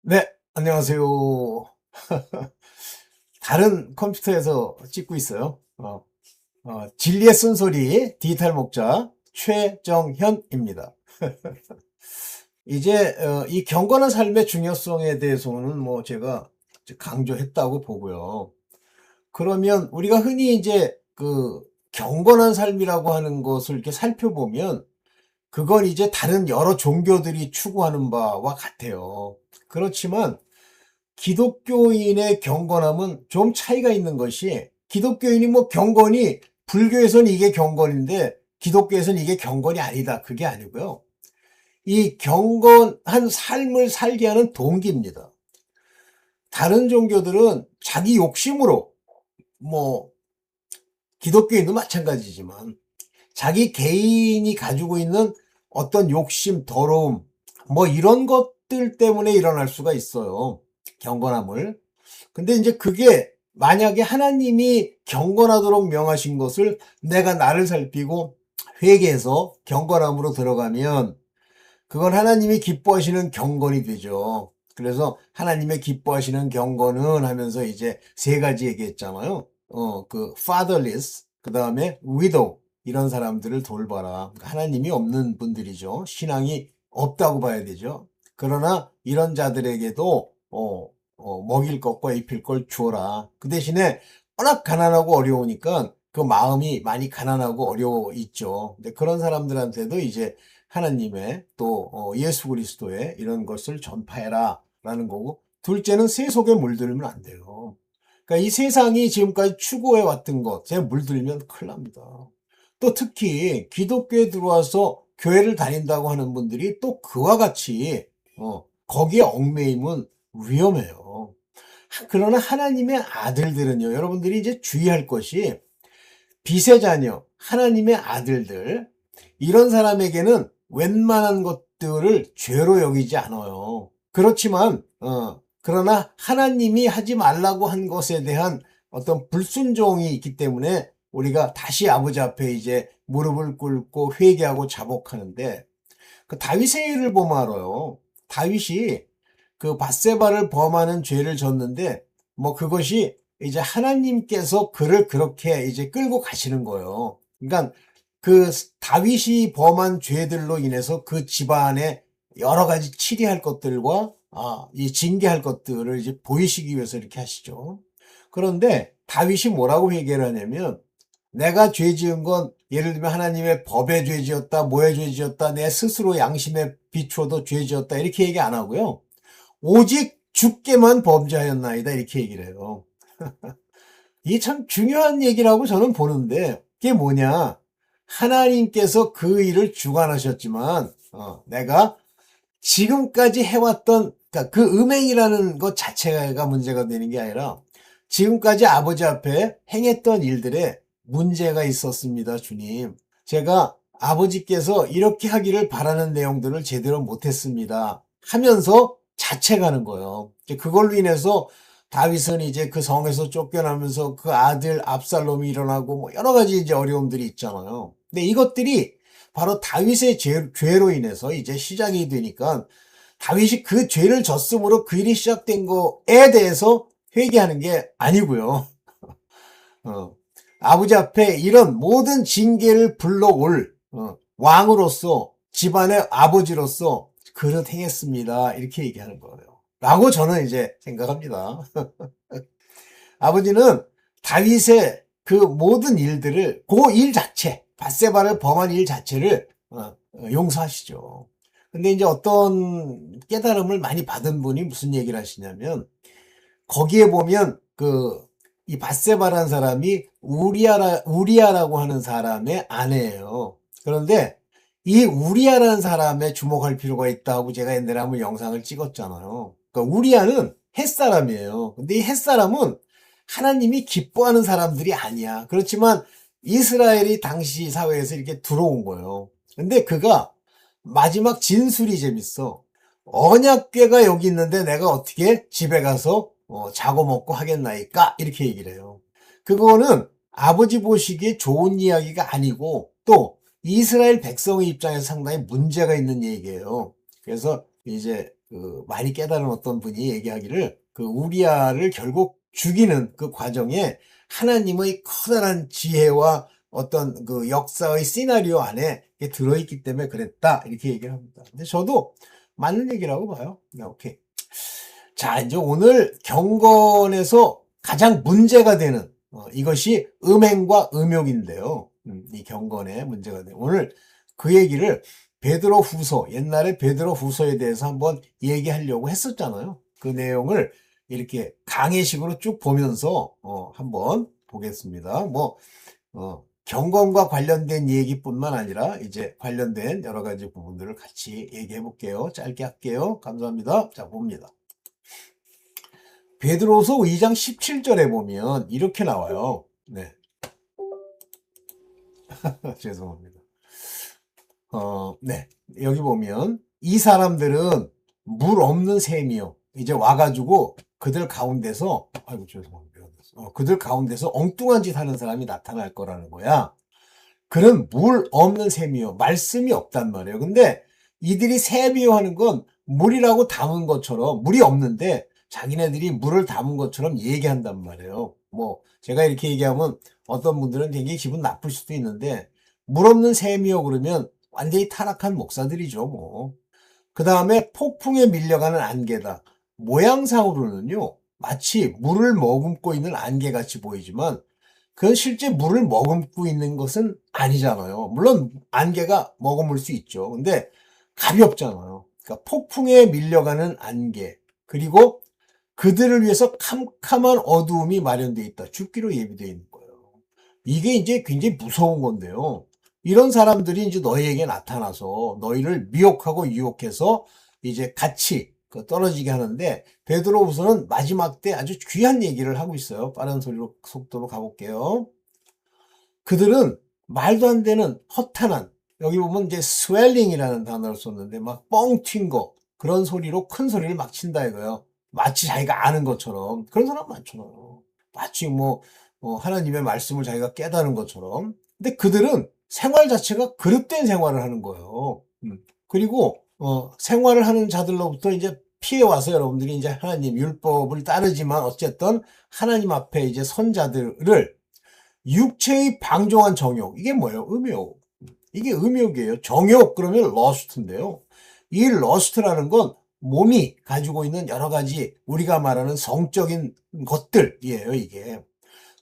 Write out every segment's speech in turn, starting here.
네, 안녕하세요. 다른 컴퓨터에서 찍고 있어요. 진리의 쓴소리 디지털 목자 최정현입니다. 이제 이 경건한 삶의 중요성에 대해서는 뭐 제가 강조했다고 보고요. 그러면 우리가 흔히 이제 그 경건한 삶이라고 하는 것을 이렇게 살펴보면 그건 이제 다른 여러 종교들이 추구하는 바와 같아요. 그렇지만 기독교인의 경건함은 좀 차이가 있는 것이, 기독교인이 뭐 경건이 불교에서는 이게 경건인데 기독교에서는 이게 경건이 아니다, 그게 아니고요. 이 경건한 삶을 살게 하는 동기입니다. 다른 종교들은 자기 욕심으로, 뭐 기독교인도 마찬가지지만 자기 개인이 가지고 있는 어떤 욕심, 더러움, 뭐 이런 것들 때문에 일어날 수가 있어요, 경건함을. 근데 이제 그게 만약에 하나님이 경건하도록 명하신 것을 내가 나를 살피고 회개해서 경건함으로 들어가면 그건 하나님이 기뻐하시는 경건이 되죠. 그래서 하나님의 기뻐하시는 경건은 하면서 이제 세 가지 얘기했잖아요. fatherless, 그 다음에 widow, 이런 사람들을 돌봐라. 하나님이 없는 분들이죠. 신앙이 없다고 봐야 되죠. 그러나 이런 자들에게도 먹일 것과 입힐 걸 주어라. 그 대신에 워낙 가난하고 어려우니까 그 마음이 많이 가난하고 어려워 있죠. 근데 그런 사람들한테도 이제 하나님의 또 예수 그리스도의 이런 것을 전파해라 라는 거고, 둘째는 세속에 물들면 안 돼요. 그러니까 이 세상이 지금까지 추구해 왔던 것에 물들면 큰일 납니다. 또 특히 기독교에 들어와서 교회를 다닌다고 하는 분들이 또 그와 같이 거기에 얽매이면 위험해요. 그러나 하나님의 아들들은요, 여러분들이 이제 주의할 것이, 빛의 자녀, 하나님의 아들들, 이런 사람에게는 웬만한 것들을 죄로 여기지 않아요. 그렇지만 그러나 하나님이 하지 말라고 한 것에 대한 어떤 불순종이 있기 때문에 우리가 다시 아버지 앞에 이제 무릎을 꿇고 회개하고 자복하는데, 그 다윗의 일을 보면 알아요. 다윗이 그 밧세바를 범하는 죄를 졌는데 뭐 그것이 이제 하나님께서 그를 그렇게 이제 끌고 가시는 거예요. 그러니까 그 다윗이 범한 죄들로 인해서 그 집안에 여러 가지 치리할 것들과 이 징계할 것들을 이제 보이시기 위해서 이렇게 하시죠. 그런데 다윗이 뭐라고 회개를 하냐면, 내가 죄 지은 건 예를 들면 하나님의 법에 죄 지었다, 뭐에 죄 지었다, 내 스스로 양심에 비추어도 죄 지었다, 이렇게 얘기 안 하고요. 오직 주께만 범죄하였나이다, 이렇게 얘기를 해요. 이게 참 중요한 얘기라고 저는 보는데, 그게 뭐냐, 하나님께서 그 일을 주관하셨지만 내가 지금까지 해왔던, 그러니까 그 음행이라는 것 자체가 문제가 되는 게 아니라 지금까지 아버지 앞에 행했던 일들에 문제가 있었습니다, 주님. 제가 아버지께서 이렇게 하기를 바라는 내용들을 제대로 못했습니다 하면서 자책하는 거예요. 그걸로 인해서 다윗은 이제 그 성에서 쫓겨나면서 그 아들 압살롬이 일어나고 뭐 여러 가지 이제 어려움들이 있잖아요. 근데 이것들이 바로 다윗의 죄로 인해서 이제 시작이 되니까 다윗이 그 죄를 졌으므로 그 일이 시작된 거에 대해서 회개하는 게 아니고요. 어, 아버지 앞에 이런 모든 징계를 불러올 왕으로서, 집안의 아버지로서 그릇 행했습니다, 이렇게 얘기하는 거예요. 라고 저는 이제 생각합니다. 아버지는 다윗의 그 모든 일들을, 그 일 자체, 밧세바를 범한 일 자체를 용서하시죠. 근데 이제 어떤 깨달음을 많이 받은 분이 무슨 얘기를 하시냐면, 거기에 보면 이 밧세바라는 사람이 우리아라고 하는 사람의 아내예요. 그런데 이 우리아라는 사람에 주목할 필요가 있다고 제가 옛날에 한번 영상을 찍었잖아요. 그러니까 우리아는 햇사람이에요. 근데 이 햇사람은 하나님이 기뻐하는 사람들이 아니야. 그렇지만 이스라엘이 당시 사회에서 이렇게 들어온 거예요. 근데 그가 마지막 진술이 재밌어. 언약궤가 여기 있는데 내가 어떻게 집에 가서 자고 먹고 하겠나이까? 이렇게 얘기를 해요. 그거는 아버지 보시기에 좋은 이야기가 아니고, 또 이스라엘 백성의 입장에서 상당히 문제가 있는 얘기예요. 그래서 이제 많이 깨달은 어떤 분이 얘기하기를 우리아를 결국 죽이는 그 과정에 하나님의 커다란 지혜와 어떤 역사의 시나리오 안에 들어있기 때문에 그랬다. 이렇게 얘기를 합니다. 근데 저도 맞는 얘기라고 봐요. 오케이. 자, 이제 오늘 경건에서 가장 문제가 되는 이것이 음행과 음욕인데요. 이 경건에 문제가 돼요. 오늘 그 얘기를 베드로 후서, 옛날에 베드로 후서에 대해서 한번 얘기하려고 했었잖아요. 그 내용을 이렇게 강의식으로 쭉 보면서 한번 보겠습니다. 경건과 관련된 얘기뿐만 아니라 이제 관련된 여러 가지 부분들을 같이 얘기해 볼게요. 짧게 할게요. 감사합니다. 자, 봅니다. 베드로서 2장 17절에 보면 이렇게 나와요. 네. 죄송합니다. 네. 여기 보면 이 사람들은 물 없는 셈이요. 이제 와가지고 그들 가운데서 아이고 죄송합니다. 그들 가운데서 엉뚱한 짓 하는 사람이 나타날 거라는 거야. 그는 물 없는 셈이요. 말씀이 없단 말이에요. 근데 이들이 셈이요 하는 건 물이라고 담은 것처럼 물이 없는데 자기네들이 물을 담은 것처럼 얘기한단 말이에요. 제가 이렇게 얘기하면 어떤 분들은 굉장히 기분 나쁠 수도 있는데 물 없는 셈이요 그러면 완전히 타락한 목사들이죠. 그 다음에 폭풍에 밀려가는 안개다. 모양상으로는요, 마치 물을 머금고 있는 안개같이 보이지만 그건 실제 물을 머금고 있는 것은 아니잖아요. 물론 안개가 머금을 수 있죠. 근데 가볍잖아요. 그러니까 폭풍에 밀려가는 안개, 그리고 그들을 위해서 캄캄한 어두움이 마련되어 있다. 죽기로 예비되어 있는 거예요. 이게 이제 굉장히 무서운 건데요. 이런 사람들이 이제 너희에게 나타나서 너희를 미혹하고 유혹해서 이제 같이 떨어지게 하는데 베드로후서는 마지막 때 아주 귀한 얘기를 하고 있어요. 빠른 속도로 가볼게요. 그들은 말도 안 되는 허탄한, 여기 보면 이제 스웰링이라는 단어를 썼는데 막 뻥 튄 거, 그런 소리로 큰 소리를 막 친다 이거예요. 마치 자기가 아는 것처럼. 그런 사람 많잖아요. 마치 하나님의 말씀을 자기가 깨달은 것처럼. 근데 그들은 생활 자체가 그릇된 생활을 하는 거예요. 그리고 생활을 하는 자들로부터 이제 피해와서 여러분들이 이제 하나님 율법을 따르지만 어쨌든 하나님 앞에 이제 선자들을 육체의 방종한 정욕, 이게 뭐예요? 음욕. 이게 음욕이에요. 정욕 그러면 러스트인데요. 이 러스트라는 건 몸이 가지고 있는 여러 가지 우리가 말하는 성적인 것들이에요, 이게.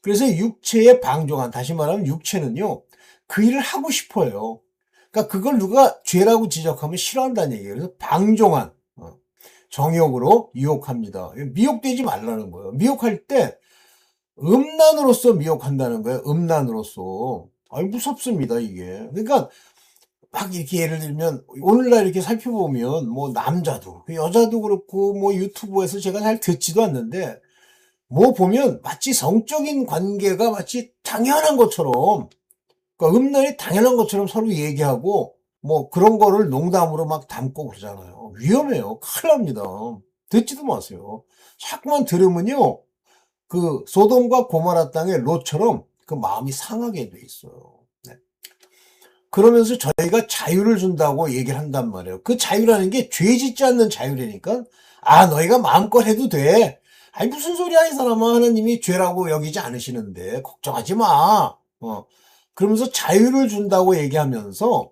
그래서 육체에 방종한, 다시 말하면 육체는요, 그 일을 하고 싶어요. 그러니까 그걸 누가 죄라고 지적하면 싫어한다는 얘기예요. 그래서 방종한 정욕으로 유혹합니다. 미혹되지 말라는 거예요. 미혹할 때 음란으로서 미혹한다는 거예요. 음란으로서. 무섭습니다, 이게. 그러니까 막 이렇게 예를 들면 오늘날 이렇게 살펴보면 남자도 여자도 그렇고 유튜브에서 제가 잘 듣지도 않는데 보면 마치 성적인 관계가 마치 당연한 것처럼, 그러니까 음란이 당연한 것처럼 서로 얘기하고 그런 거를 농담으로 막 담고 그러잖아요. 위험해요. 큰일 납니다. 듣지도 마세요. 자꾸만 들으면요, 그 소돔과 고모라 땅의 롯처럼 그 마음이 상하게 돼 있어요. 네. 그러면서 저희가 자유를 준다고 얘기를 한단 말이에요. 그 자유라는 게 죄 짓지 않는 자유라니까. 너희가 마음껏 해도 돼. 무슨 소리야, 이 사람아. 하나님이 죄라고 여기지 않으시는데 걱정하지 마. 그러면서 자유를 준다고 얘기하면서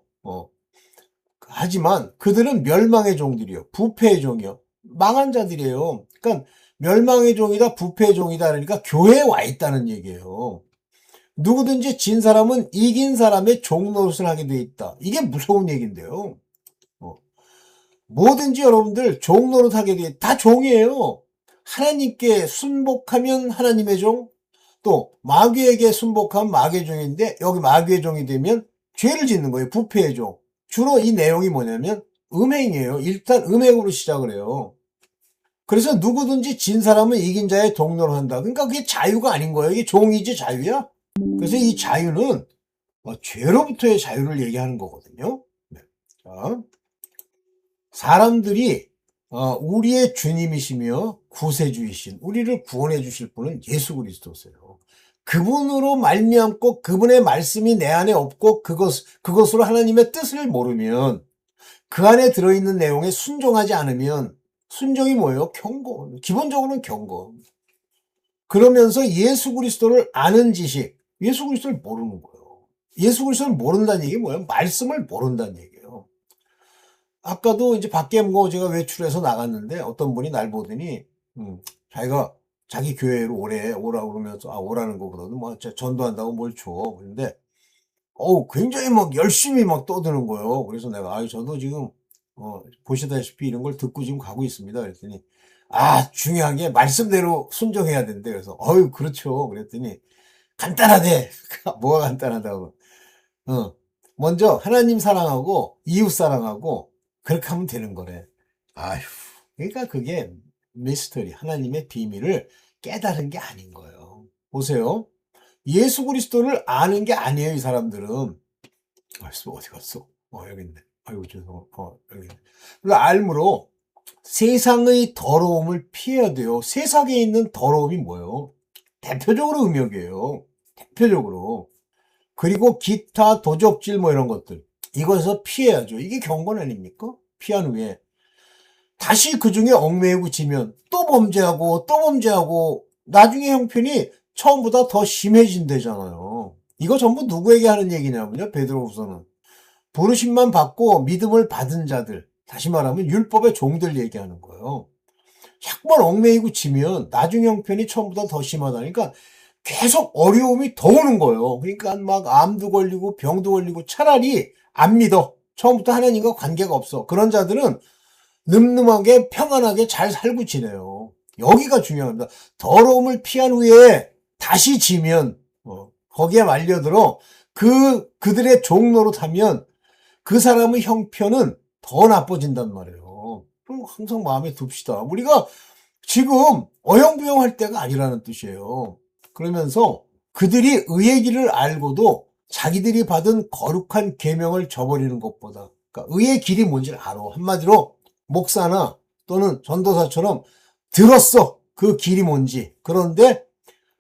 하지만 그들은 멸망의 종들이요, 부패의 종이요, 망한 자들이에요. 그러니까 멸망의 종이다, 부패의 종이다 그러니까 교회에 와 있다는 얘기예요. 누구든지 진 사람은 이긴 사람의 종 노릇을 하게 돼 있다. 이게 무서운 얘기인데요. 뭐든지 여러분들 종 노릇 하게 돼, 다 종이에요. 하나님께 순복하면 하나님의 종, 또 마귀에게 순복하면 마귀의 종인데 여기 마귀의 종이 되면 죄를 짓는 거예요. 부패의 종. 주로 이 내용이 뭐냐면 음행이에요. 일단 음행으로 시작을 해요. 그래서 누구든지 진 사람은 이긴 자의 동료를 한다. 그러니까 그게 자유가 아닌 거예요. 이게 종이지 자유야? 그래서 이 자유는 죄로부터의 자유를 얘기하는 거거든요. 네. 자, 사람들이 우리의 주님이시며 구세주이신, 우리를 구원해 주실 분은 예수 그리스도세요. 그분으로 말미암고 그분의 말씀이 내 안에 없고 그것으로 하나님의 뜻을 모르면, 그 안에 들어있는 내용에 순종하지 않으면 순종이 뭐예요? 경건. 기본적으로는 경건. 그러면서 예수 그리스도를 아는 지식, 예수 그리스도를 모르는 거예요. 예수 그리스도를 모른다는 얘기 뭐예요? 말씀을 모른다는 얘기예요. 아까도 이제 밖에 뭐 제가 외출해서 나갔는데 어떤 분이 날 보더니 자기가 자기 교회로 오라고 그러면서 오라는 것보다는 뭐 전도한다고 뭘 줘. 그런데 굉장히 막 열심히 막 떠드는 거예요. 그래서 내가 저도 지금 보시다시피 이런 걸 듣고 지금 가고 있습니다. 그랬더니 중요한 게 말씀대로 순종해야 된대. 그래서 그렇죠. 그랬더니 간단하대. 뭐가 간단하다고. 먼저 하나님 사랑하고 이웃 사랑하고 그렇게 하면 되는 거래. 아휴. 그러니까 그게 미스터리, 하나님의 비밀을 깨달은 게 아닌 거예요. 보세요. 예수 그리스도를 아는 게 아니에요, 이 사람들은. 어디 갔어? 여기 있네. 아이고, 죄송. 여기 있네. 알므로 세상의 더러움을 피해야 돼요. 세상에 있는 더러움이 뭐예요? 대표적으로 음욕이에요. 대표적으로. 그리고 기타 도적질 뭐 이런 것들. 이것에서 피해야죠. 이게 경건 아닙니까? 피한 후에. 다시 그 중에 얽매이고 지면 또 범죄하고 또 범죄하고 나중에 형편이 처음보다 더 심해진대잖아요. 이거 전부 누구에게 하는 얘기냐면요. 베드로후서는 부르심만 받고 믿음을 받은 자들, 다시 말하면 율법의 종들 얘기하는 거예요. 자꾸만 얽매이고 지면 나중 형편이 처음보다 더 심하다니까 계속 어려움이 더 오는 거예요. 그러니까 막 암도 걸리고 병도 걸리고 차라리 안 믿어. 처음부터 하나님과 관계가 없어. 그런 자들은 늠름하게 평안하게 잘 살고 지내요. 여기가 중요합니다. 더러움을 피한 후에 다시 지면 거기에 말려들어 그들의 종노릇하면 그 사람의 형편은 더 나빠진단 말이에요. 그럼 항상 마음에 둡시다. 우리가 지금 어영부영할 때가 아니라는 뜻이에요. 그러면서 그들이 의의 길을 알고도 자기들이 받은 거룩한 계명을 저버리는 것보다, 그러니까 의의 길이 뭔지를 알아. 한마디로 목사나 또는 전도사처럼 들었어. 그 길이 뭔지. 그런데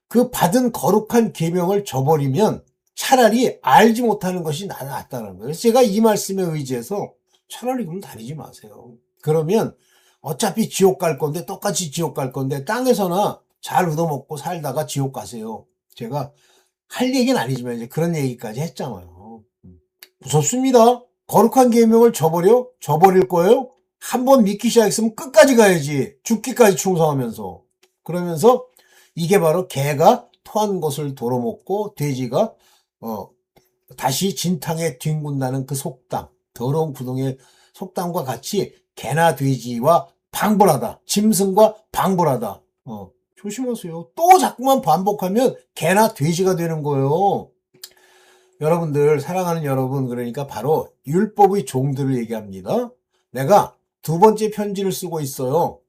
그 받은 거룩한 계명을 저버리면 차라리 알지 못하는 것이 낫다는 거예요. 그래서 제가 이 말씀에 의지해서 차라리 그럼 다니지 마세요. 그러면 어차피 지옥 갈 건데, 똑같이 지옥 갈 건데 땅에서나 잘 얻어먹고 살다가 지옥 가세요. 제가 할 얘기는 아니지만 이제 그런 얘기까지 했잖아요. 무섭습니다. 거룩한 계명을 저버릴 거예요? 한번 믿기 시작했으면 끝까지 가야지. 죽기까지 충성하면서. 그러면서 이게 바로 개가 토한 것을 도로먹고 돼지가 다시 진탕에 뒹군다는 그 속담, 더러운 구덩이의 속담과 같이 개나 돼지와 방불하다, 짐승과 방불하다. 조심하세요. 또 자꾸만 반복하면 개나 돼지가 되는 거예요. 여러분들, 사랑하는 여러분, 그러니까 바로 율법의 종들을 얘기합니다. 내가 두 번째 편지를 쓰고 있어요.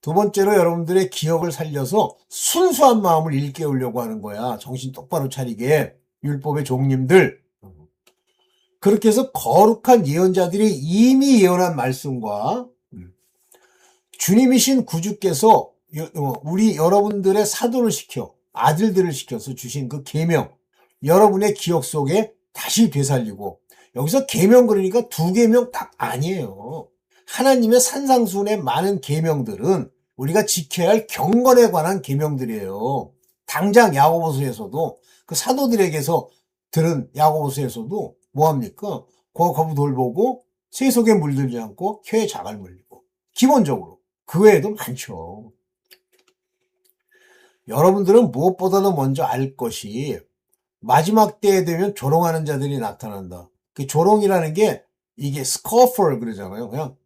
두 번째로 여러분들의 기억을 살려서 순수한 마음을 일깨우려고 하는 거야. 정신 똑바로 차리게. 율법의 종님들. 그렇게 해서 거룩한 예언자들이 이미 예언한 말씀과 주님이신 구주께서 우리 여러분들의 사도를 시켜 아들들을 시켜서 주신 그 계명, 여러분의 기억 속에 다시 되살리고, 여기서 계명 그러니까 두 계명 딱 아니에요. 하나님의 산상수훈의 많은 계명들은 우리가 지켜야 할 경건에 관한 계명들이에요. 당장 야고보서에서도 그 사도들에게서 들은 야고보서에서도 뭐합니까? 거부 돌보고 세속에 물들지 않고 혀에 자갈 물리고. 기본적으로 그 외에도 많죠. 여러분들은 무엇보다도 먼저 알 것이 마지막 때에 되면 조롱하는 자들이 나타난다. 그 조롱이라는 게 이게 스코퍼 그러잖아요. 그냥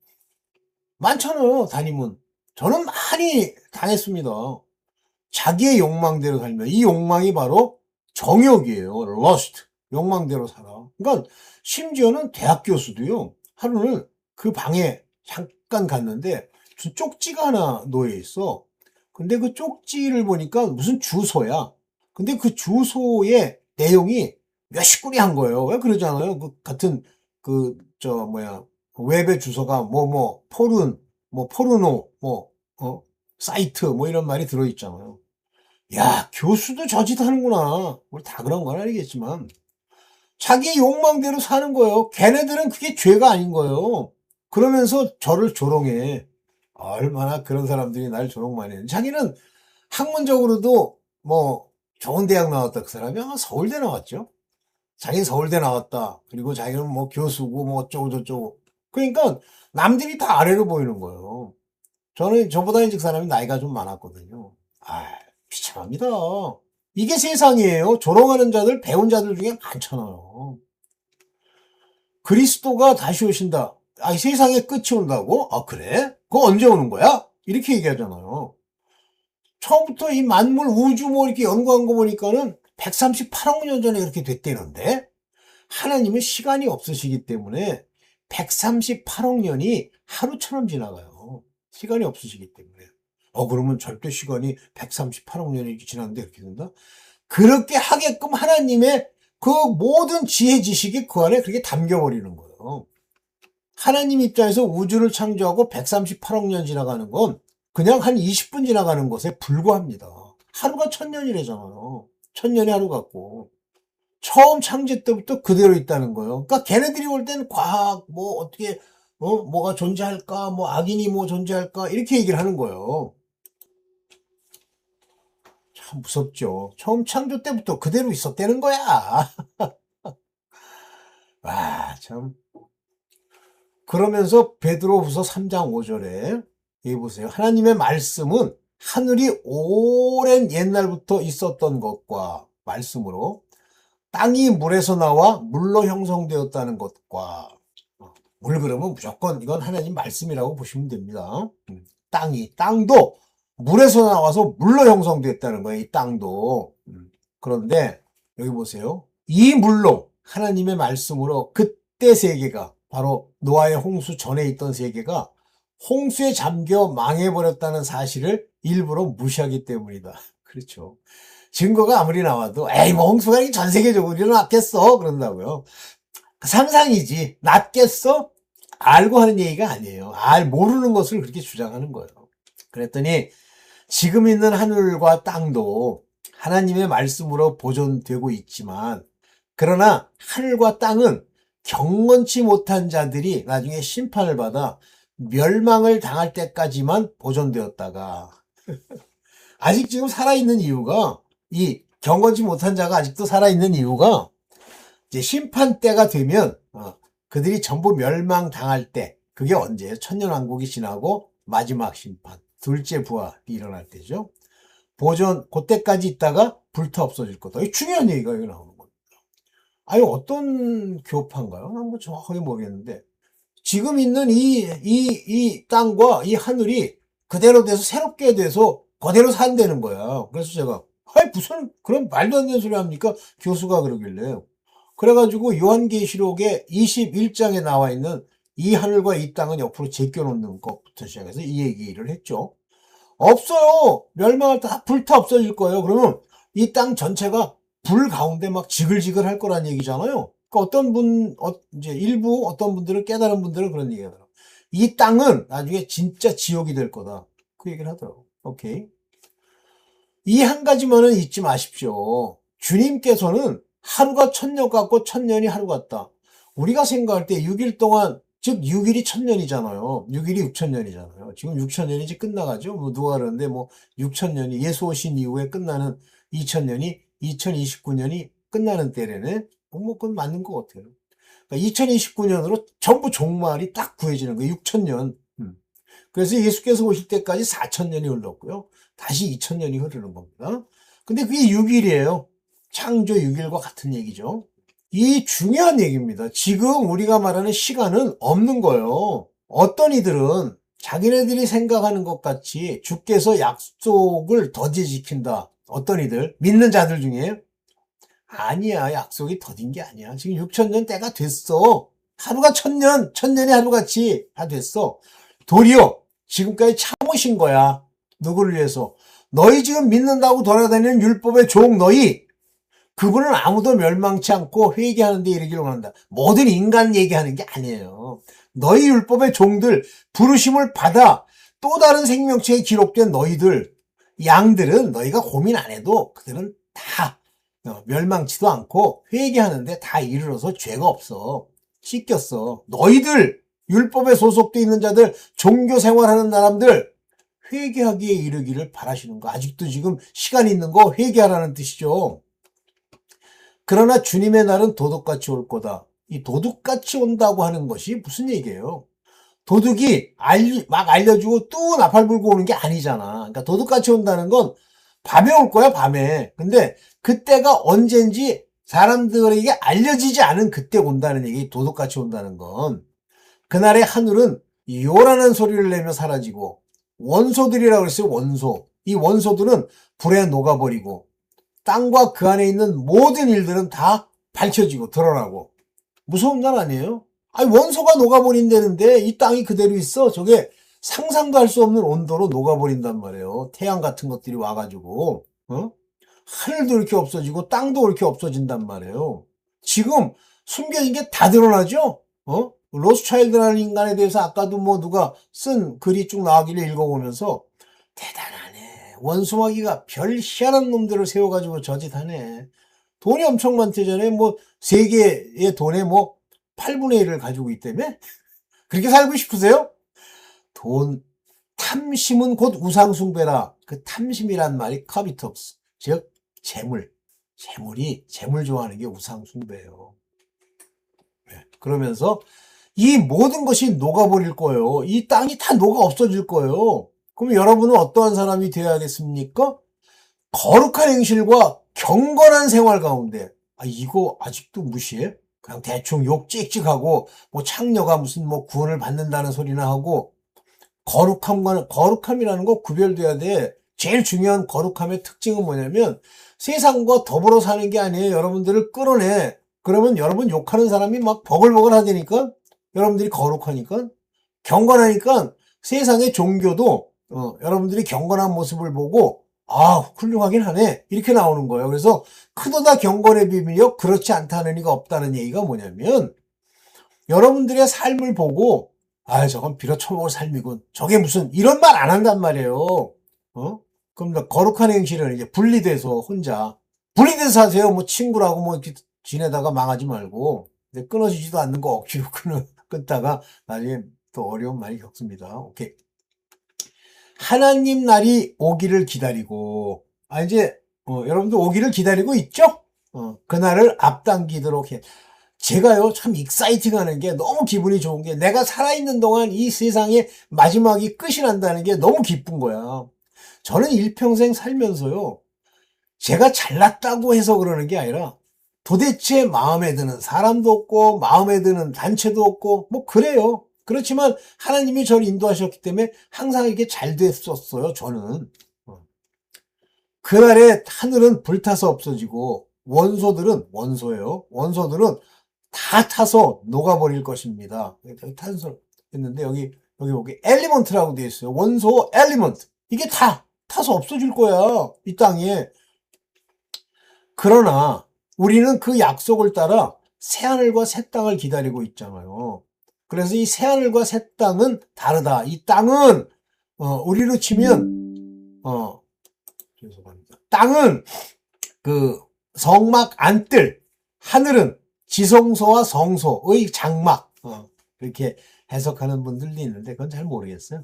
많잖아요. 담임은. 저는 많이 당했습니다. 자기의 욕망대로 살면, 이 욕망이 바로 정욕이에요. lust. 욕망대로 살아. 그러니까 심지어는 대학 교수도요. 하루는 그 방에 잠깐 갔는데 쪽지가 하나 놓여 있어. 근데 그 쪽지를 보니까 무슨 주소야. 근데 그 주소의 내용이 몇십 군이 한 거예요. 왜 그러잖아요. 그 같은 웹의 주소가 포르노 사이트 이런 말이 들어있잖아요. 야, 교수도 저 짓 하는구나. 다 그런 건 아니겠지만 자기 욕망대로 사는 거예요. 걔네들은 그게 죄가 아닌 거예요. 그러면서 저를 조롱해. 얼마나 그런 사람들이 날 조롱 많이 했는지. 자기는 학문적으로도 뭐 좋은 대학 나왔다. 그 사람이 아마 서울대 나왔죠. 자기는 서울대 나왔다. 그리고 자기는 뭐 교수고 뭐 어쩌고 저쩌고. 그러니까 남들이 다 아래로 보이는 거예요. 저는 저보다 일찍 사람이 나이가 좀 많았거든요. 아, 비참합니다. 이게 세상이에요. 조롱하는 자들, 배운 자들 중에 많잖아요. 그리스도가 다시 오신다. 아, 이 세상에 끝이 온다고? 아, 그래? 그거 언제 오는 거야? 이렇게 얘기하잖아요. 처음부터 이 만물 우주 뭐 이렇게 연구한 거 보니까는 138억 년 전에 그렇게 됐다는데 하나님은 시간이 없으시기 때문에 138억 년이 하루처럼 지나가요. 시간이 없으시기 때문에. 그러면 절대 시간이 138억 년이 이렇게 지났는데 이렇게 된다? 그렇게 하게끔 하나님의 그 모든 지혜 지식이 그 안에 그렇게 담겨버리는 거예요. 하나님 입장에서 우주를 창조하고 138억 년 지나가는 건 그냥 한 20분 지나가는 것에 불과합니다. 하루가 1000년이래잖아요. 1000년이 하루 같고. 처음 창제 때부터 그대로 있다는 거예요. 그러니까 걔네들이 볼 때는 과학, 뭐 어떻게, 뭐가 존재할까, 뭐 악인이 뭐 존재할까, 이렇게 얘기를 하는 거예요. 참 무섭죠. 처음 창조 때부터 그대로 있었다는 거야. 와, 참. 그러면서 베드로후서 3장 5절에 여기 보세요. 하나님의 말씀은 하늘이 오랜 옛날부터 있었던 것과 말씀으로 땅이 물에서 나와 물로 형성되었다는 것과 물 그러면 무조건 이건 하나님 말씀이라고 보시면 됩니다. 땅도 물에서 나와서 물로 형성됐다는 거예요. 이 땅도. 그런데 여기 보세요. 이 물로 하나님의 말씀으로 그때 세계가 바로 노아의 홍수 전에 있던 세계가 홍수에 잠겨 망해버렸다는 사실을 일부러 무시하기 때문이다. 그렇죠. 증거가 아무리 나와도 에이 뭐 홍수가 전 세계적으로 일어났겠어 그런다고요. 상상이지 낫겠어? 알고 하는 얘기가 아니에요. 모르는 것을 그렇게 주장하는 거예요. 그랬더니 지금 있는 하늘과 땅도 하나님의 말씀으로 보존되고 있지만 그러나 하늘과 땅은 경건치 못한 자들이 나중에 심판을 받아 멸망을 당할 때까지만 보존되었다가 아직 지금 살아있는 이유가 이 경건치 못한 자가 아직도 살아있는 이유가 이제 심판 때가 되면 그들이 전부 멸망 당할 때 그게 언제예요? 천년왕국이 지나고 마지막 심판 둘째 부활이 일어날 때죠. 보존 그때까지 있다가 불타 없어질 거다. 이 중요한 얘기가 여기 나오는 겁니다. 아니 어떤 교파인가요? 난 뭐 정확하게 모르겠는데 지금 있는 이 땅과 이 하늘이 그대로 돼서 새롭게 돼서 그대로 산다는 거야. 그래서 제가 무슨 그런 말도 안 되는 소리 합니까? 교수가 그러길래. 그래가지고 요한계시록의 21장에 나와 있는 이 하늘과 이 땅은 옆으로 제껴놓는 것부터 시작해서 이 얘기를 했죠. 없어요. 멸망할 때 다 불타 없어질 거예요. 그러면 이 땅 전체가 불 가운데 막 지글지글 할 거란 얘기잖아요. 그러니까 이제 일부 어떤 분들은 깨달은 분들은 그런 얘기 하더라고요. 이 땅은 나중에 진짜 지옥이 될 거다. 그 얘기를 하더라고요. 오케이. 이 한 가지만은 잊지 마십시오. 주님께서는 하루가 1000년 같고 1000년이 하루 같다. 우리가 생각할 때 6일 동안 즉 6일이 1000년이잖아요. 6일이 6000년이잖아요. 지금 6000년이 이제 끝나가죠. 뭐 누가 그러는데 뭐 6000년이 예수 오신 이후에 끝나는 2000년이 2029년이 끝나는 때래네. 뭐 그건 맞는 것 같아요. 그러니까 2029년으로 전부 종말이 딱 구해지는 거예요. 6000년. 그래서 예수께서 오실 때까지 4000년이 흘렀고요. 다시 2000년이 흐르는 겁니다. 근데 그게 6일이에요. 창조 6일과 같은 얘기죠. 이 중요한 얘기입니다. 지금 우리가 말하는 시간은 없는 거예요. 어떤 이들은 자기네들이 생각하는 것 같이 주께서 약속을 더디 지킨다. 어떤 이들, 믿는 자들 중에 아니야. 약속이 더딘 게 아니야. 지금 6000년 때가 됐어. 하루가 1000년, 1000년이 하루같이 다 됐어. 도리어 지금까지 참으신 거야. 누구를 위해서? 너희 지금 믿는다고 돌아다니는 율법의 종 너희 그분은 아무도 멸망치 않고 회개하는 데 이르기를 원한다. 모든 인간 얘기하는 게 아니에요. 너희 율법의 종들 부르심을 받아 또 다른 생명체에 기록된 너희들 양들은 너희가 고민 안 해도 그들은 다 멸망치도 않고 회개하는데 다 이르러서 죄가 없어. 씻겼어. 너희들 율법에 소속돼 있는 자들, 종교 생활하는 사람들 회개하기에 이르기를 바라시는 거. 아직도 지금 시간 있는 거 회개하라는 뜻이죠. 그러나 주님의 날은 도둑같이 올 거다. 이 도둑같이 온다고 하는 것이 무슨 얘기예요? 도둑이 막 알려주고 또 나팔 불고 오는 게 아니잖아. 그러니까 도둑같이 온다는 건 밤에 올 거야, 밤에. 근데 그때가 언젠지 사람들에게 알려지지 않은 그때 온다는 얘기, 도둑같이 온다는 건. 그날의 하늘은 요란한 소리를 내며 사라지고, 원소들이라고 그랬어요, 원소. 이 원소들은 불에 녹아버리고, 땅과 그 안에 있는 모든 일들은 다 밝혀지고 드러나고. 무서운 날 아니에요? 아니, 원소가 녹아버린다는데 이 땅이 그대로 있어. 저게 상상도 할 수 없는 온도로 녹아버린단 말이에요. 태양 같은 것들이 와가지고, 하늘도 이렇게 없어지고 땅도 이렇게 없어진단 말이에요. 지금 숨겨진 게 다 드러나죠? 로스차일드라는 인간에 대해서 아까도 뭐 누가 쓴 글이 쭉 나오길래 읽어보면서 대단하네. 원수마귀가 별 희한한 놈들을 세워가지고 저짓하네. 돈이 엄청 많대잖아요. 뭐 세계의 돈의 뭐 8분의 1을 가지고 있다며? 그렇게 살고 싶으세요? 탐심은 곧 우상숭배라. 그 탐심이란 말이 커비톱스, 즉 재물 좋아하는 게 우상숭배예요. 그러면서 이 모든 것이 녹아버릴 거예요. 이 땅이 다 녹아 없어질 거예요. 그럼 여러분은 어떠한 사람이 되어야겠습니까? 거룩한 행실과 경건한 생활 가운데. 이거 아직도 무시해? 그냥 대충 욕 찍찍하고 뭐 창녀가 무슨 뭐 구원을 받는다는 소리나 하고. 거룩함이라는 거 구별돼야 돼. 제일 중요한 거룩함의 특징은 뭐냐면 세상과 더불어 사는 게 아니에요. 여러분들을 끌어내. 그러면 여러분 욕하는 사람이 막 버글버글 하다니까. 여러분들이 거룩하니까, 경건하니까 세상의 종교도 여러분들이 경건한 모습을 보고 훌륭하긴 하네 이렇게 나오는 거예요. 그래서 크도다 경건의 비밀이요 그렇지 않다는 이가 없다는 얘기가 뭐냐면 여러분들의 삶을 보고 저건 빌어쳐먹을 삶이군, 저게 무슨, 이런 말 안 한단 말이에요. 그럼 거룩한 행실은 이제 분리돼서 혼자 분리돼서 사세요. 뭐 친구라고 뭐 이렇게 지내다가 망하지 말고. 근데 끊어지지도 않는 거 억지로 끊다가 나중에 또 어려움 많이 겪습니다. 오케이. 하나님 날이 오기를 기다리고, 이제 여러분도 오기를 기다리고 있죠? 그날을 앞당기도록 해. 제가요 참 익사이팅하는 게, 너무 기분이 좋은 게, 내가 살아있는 동안 이 세상의 마지막이 끝이 난다는 게 너무 기쁜 거야. 저는 일평생 살면서요, 제가 잘났다고 해서 그러는 게 아니라 도대체 마음에 드는 사람도 없고 마음에 드는 단체도 없고 뭐 그래요. 그렇지만 하나님이 저를 인도하셨기 때문에 항상 이렇게 잘 됐었어요. 저는. 그날에 하늘은 불타서 없어지고 원소예요. 원소들은 다 타서 녹아버릴 것입니다. 여기 탄소 했는데 여기 엘리먼트라고 되어 있어요. 원소 엘리먼트. 이게 다 타서 없어질 거야, 이 땅에. 그러나 우리는 그 약속을 따라 새하늘과 새 땅을 기다리고 있잖아요. 그래서 이 새하늘과 새 땅은 다르다. 이 땅은 우리로 치면 죄송합니다. 땅은 그 성막 안뜰, 하늘은 지성소와 성소의 장막, 그렇게 해석하는 분들도 있는데 그건 잘 모르겠어요.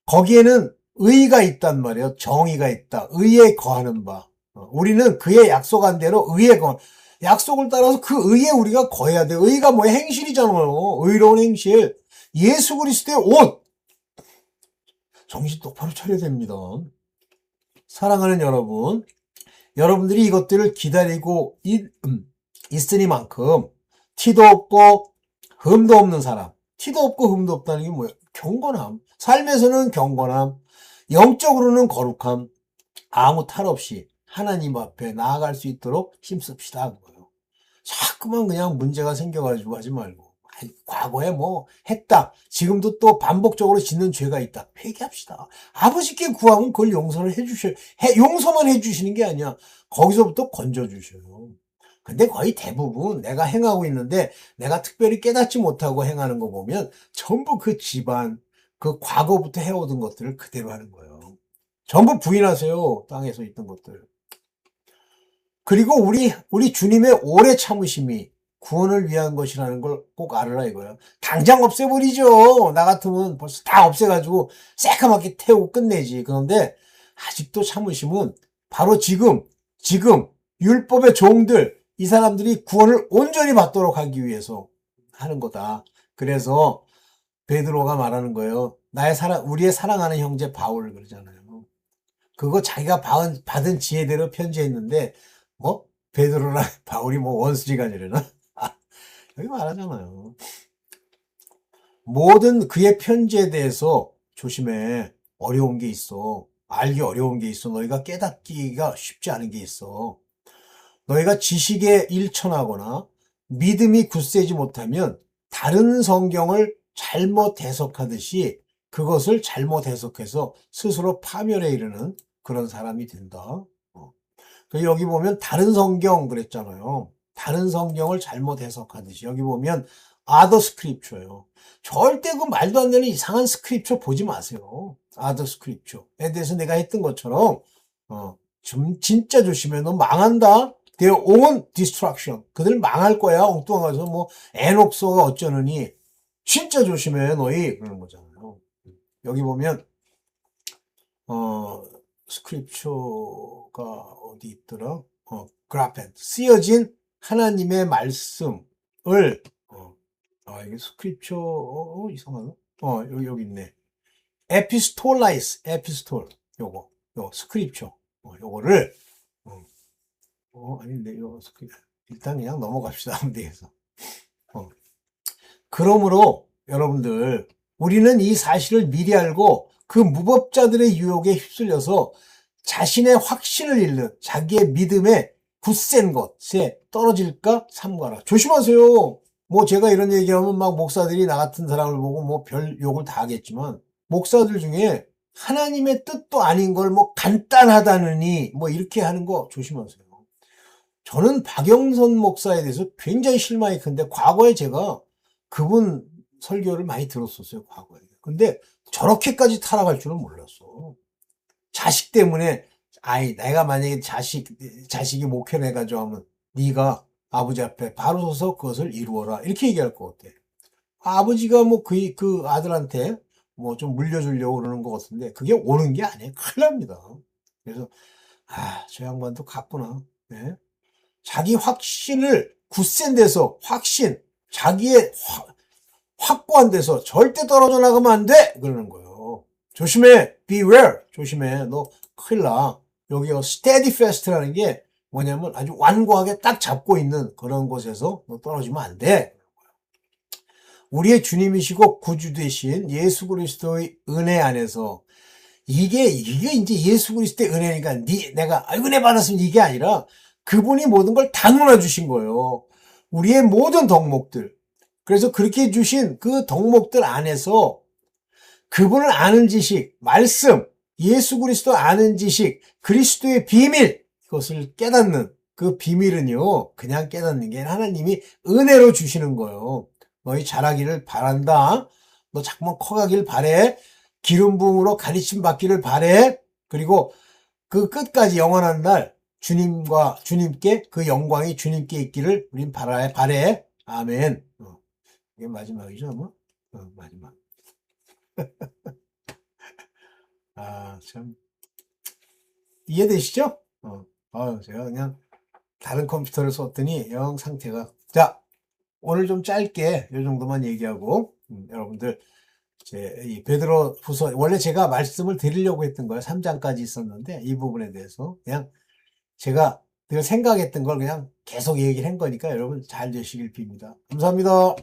거기에는 의가 있단 말이에요. 정의가 있다. 의에 거하는 바. 우리는 그의 약속한 대로 의에 약속을 따라서 그 의에 우리가 거해야 돼. 의가 뭐야? 행실이잖아요. 의로운 행실. 예수 그리스도의 옷. 정신 똑바로 차려야 됩니다. 사랑하는 여러분, 여러분들이 이것들을 기다리고 있으니만큼 티도 없고 흠도 없는 사람. 티도 없고 흠도 없다는 게 뭐예요? 경건함. 삶에서는 경건함, 영적으로는 거룩함, 아무 탈 없이 하나님 앞에 나아갈 수 있도록 힘씁시다 하는 거예요. 자꾸만 그냥 문제가 생겨가지고 하지 말고, 과거에 뭐 했다, 지금도 또 반복적으로 짓는 죄가 있다, 회개합시다. 아버지께 구하면 그걸 용서만 해주시는 게 아니야. 거기서부터 건져주셔요. 근데 거의 대부분 내가 행하고 있는데 내가 특별히 깨닫지 못하고 행하는 거 보면 전부 그 집안, 그 과거부터 해오던 것들을 그대로 하는 거예요. 전부 부인하세요. 땅에서 있던 것들. 그리고 우리 주님의 오래 참으심이 구원을 위한 것이라는 걸 꼭 알아라 이거야. 당장 없애버리죠. 나 같으면 벌써 다 없애가지고 새까맣게 태우고 끝내지. 그런데 아직도 참으시면 바로 지금 율법의 종들, 이 사람들이 구원을 온전히 받도록 하기 위해서 하는 거다. 그래서 베드로가 말하는 거예요. 우리의 사랑하는 형제 바울 그러잖아요. 그거 자기가 받은 지혜대로 편지했는데, 뭐, 베드로랑 바울이 뭐 원수지간이려나? 여기 말하잖아요. 모든 그의 편지에 대해서 조심해. 어려운 게 있어. 알기 어려운 게 있어. 너희가 깨닫기가 쉽지 않은 게 있어. 너희가 지식에 일천하거나 믿음이 굳세지 못하면 다른 성경을 잘못 해석하듯이 그것을 잘못 해석해서 스스로 파멸에 이르는 그런 사람이 된다. 여기 보면 다른 성경 그랬잖아요. 다른 성경을 잘못 해석하듯이 여기 보면 other scripture예요. 절대 그 말도 안 되는 이상한 스크립처 보지 마세요. other scripture에 대해서 내가 했던 것처럼 좀 진짜 조심해. 너 망한다. Their own destruction. 그들 망할 거야. 엉뚱한 거서 뭐 에녹서가 어쩌느니 진짜 조심해 너희 그러는 거잖아요. 여기 보면 스크립처가 어디 있더라? 그라펜 쓰여진 하나님의 말씀을 이게 스크립처 이상하다. 여기 있네. 에피스톨 요거 스크립처 요거를 아닌데 요 일단 그냥 넘어갑시다. 문제에서 그러므로 여러분들 우리는 이 사실을 미리 알고 그 무법자들의 유혹에 휩쓸려서 자신의 확신을 잃는 자기의 믿음에 굳센 것에 떨어질까 삼가라. 조심하세요. 뭐 제가 이런 얘기하면 막 목사들이 나 같은 사람을 보고 뭐 별 욕을 다 하겠지만 목사들 중에 하나님의 뜻도 아닌 걸 뭐 간단하다느니 뭐 이렇게 하는 거 조심하세요. 저는 박영선 목사에 대해서 굉장히 실망이 큰데 과거에 제가 그분 설교를 많이 들었었어요. 과거에. 근데 저렇게까지 타락할 줄은 몰랐어. 자식 때문에 내가 만약에 자식이 목회를 해가지고 하면 네가 아버지 앞에 바로 서서 그것을 이루어라 이렇게 얘기할 것 같아. 아버지가 뭐 그 아들한테 뭐 좀 물려주려고 그러는 것 같은데 그게 오는 게 아니에요. 큰일 납니다. 그래서 저 양반도 갔구나. 네? 자기 확신을 굳센 데서 자기의 확고한 데서 절대 떨어져 나가면 안 돼! 그러는 거예요. 조심해! Beware! 조심해. 너 큰일 나. 여기요. steadfast라는 게 뭐냐면 아주 완고하게 딱 잡고 있는 그런 곳에서 너 떨어지면 안 돼. 우리의 주님이시고 구주 되신 예수 그리스도의 은혜 안에서 이게 이제 예수 그리스도의 은혜니까 내가 은혜 받았으면 이게 아니라 그분이 모든 걸 다 놀아주신 거예요. 우리의 모든 덕목들. 그래서 그렇게 주신 그 덕목들 안에서 그분을 아는 지식, 말씀, 예수 그리스도 아는 지식, 그리스도의 비밀, 그것을 깨닫는 그 비밀은요, 그냥 깨닫는 게 하나님이 은혜로 주시는 거예요. 너희 잘하기를 바란다. 너 자꾸만 커가길 바래. 기름 부음으로 가르침 받기를 바래. 그리고 그 끝까지 영원한 날 주님께 그 영광이 주님께 있기를 우린 바래. 아멘. 이게 마지막이죠, 뭐? 마지막. 참. 이해되시죠? 제가 그냥 다른 컴퓨터를 썼더니 영 상태가. 자, 오늘 좀 짧게 이 정도만 얘기하고, 여러분들, 이 베드로 후서, 원래 제가 말씀을 드리려고 했던 거예요. 3장까지 있었는데, 이 부분에 대해서 그냥 제가 늘 생각했던 걸 그냥 계속 얘기를 한 거니까 여러분 잘 되시길 빕니다. 감사합니다.